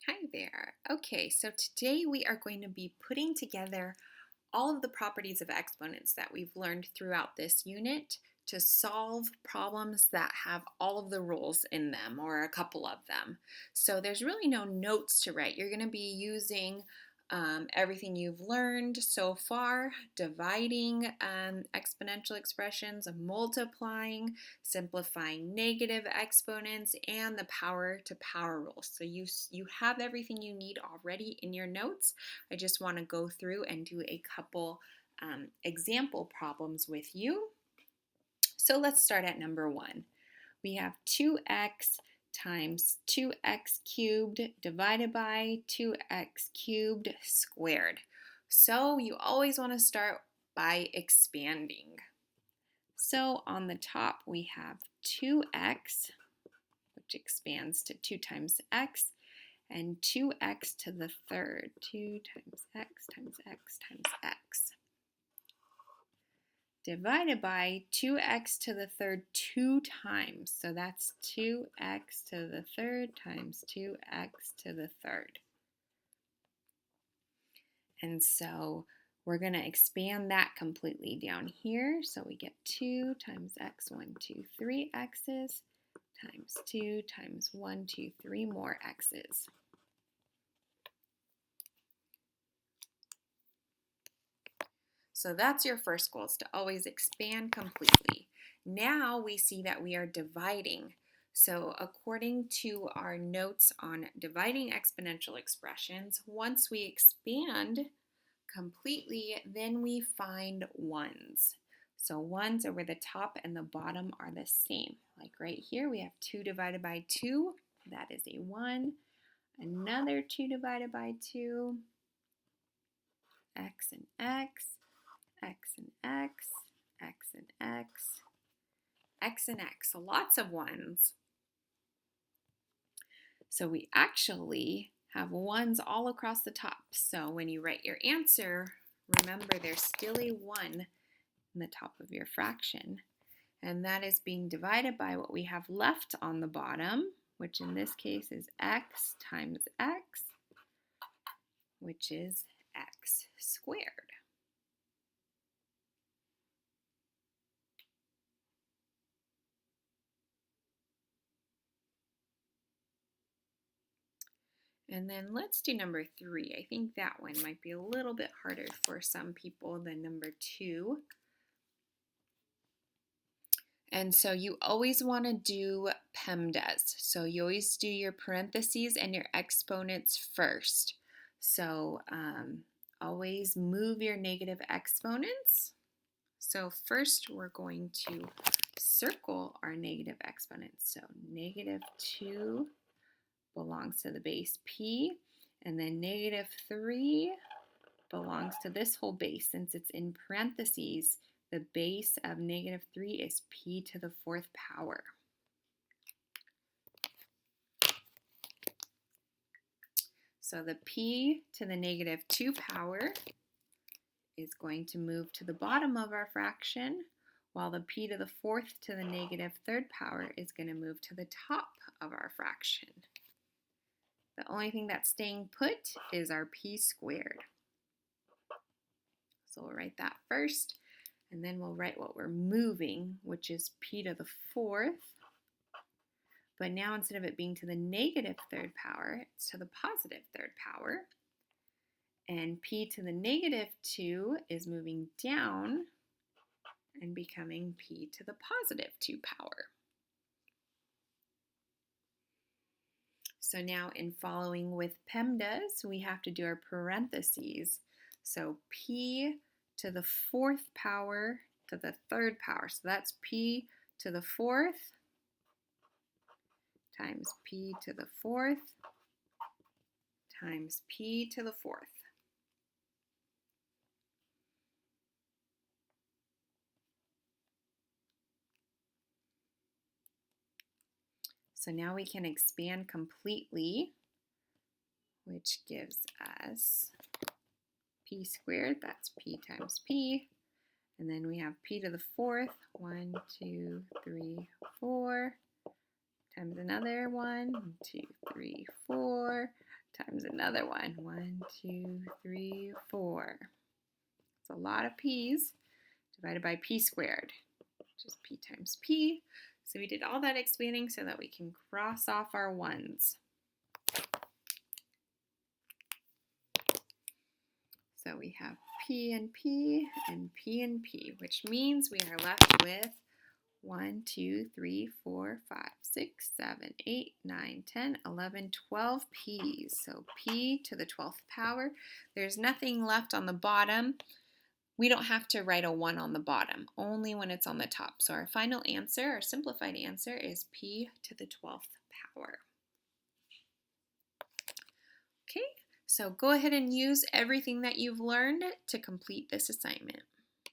Hi there. Okay, so today we are going to be putting together all of the properties of exponents that we've learned throughout this unit to solve problems that have all of the rules in them or a couple of them. So there's really no notes to write. You're going to be using everything you've learned so far, dividing exponential expressions, multiplying, simplifying negative exponents, and the power to power rule. So you have everything you need already in your notes. I just want to go through and do a couple example problems with you. So let's start at number 1. We have 2x times 2x cubed divided by 2x cubed squared. So you always want to start by expanding. So on the top we have 2x, which expands to 2 times x, and 2x to the third, 2 times x times x times x, divided by 2x to the third 2 times. So that's 2x to the third times 2x to the third. And so we're going to expand that completely down here. So we get 2 times x, 1, 2, 3 x's, times 2 times 1, 2, 3 more x's. So that's your first goal, is to always expand completely. Now we see that we are dividing. So according to our notes on dividing exponential expressions, once we expand completely, then we find ones. So ones over the top and the bottom are the same. Like right here, we have 2 divided by 2. That is a 1. Another 2 divided by 2. X and x. X and x, x and x, x and x, so lots of ones. So we actually have ones all across the top. So when you write your answer, remember there's still a 1 in the top of your fraction, and that is being divided by what we have left on the bottom, which in this case is x times x, which is x squared. And then let's do number 3. I think that one might be a little bit harder for some people than number 2. And so you always want to do PEMDAS. So you always do your parentheses and your exponents first. So always move your negative exponents. So first we're going to circle our negative exponents. So negative 2 belongs to the base p, and then negative 3 belongs to this whole base. Since it's in parentheses, the base of negative 3 is p to the 4th power. So the p to the negative 2 power is going to move to the bottom of our fraction, while the p to the 4th to the negative 3rd power is going to move to the top of our fraction. The only thing that's staying put is our p squared. So we'll write that first, and then we'll write what we're moving, which is p to the 4th. But now instead of it being to the negative 3rd power, it's to the positive 3rd power. And p to the negative 2 is moving down and becoming p to the positive 2 power. So now in following with PEMDAS, we have to do our parentheses. So p to the 4th power to the 3rd power. So that's p to the 4th times p to the 4th times p to the 4th. So now we can expand completely, which gives us p squared, that's p times p, and then we have p to the 4th, 1, 2, 3, 4, times another 1, 2, 3, 4, times another one. 1, 2, 3, 4. It's a lot of p's divided by p squared, which is p times p. So we did all that expanding so that we can cross off our ones. So we have p and p and p and p, which means we are left with 1, 2, 3, 4, 5, 6, 7, 8, 9, 10, 11, 12 p's. So p to the 12th power. There's nothing left on the bottom. We don't have to write a 1 on the bottom, only when it's on the top. So our final answer, our simplified answer, is p to the 12th power. Okay, so go ahead and use everything that you've learned to complete this assignment.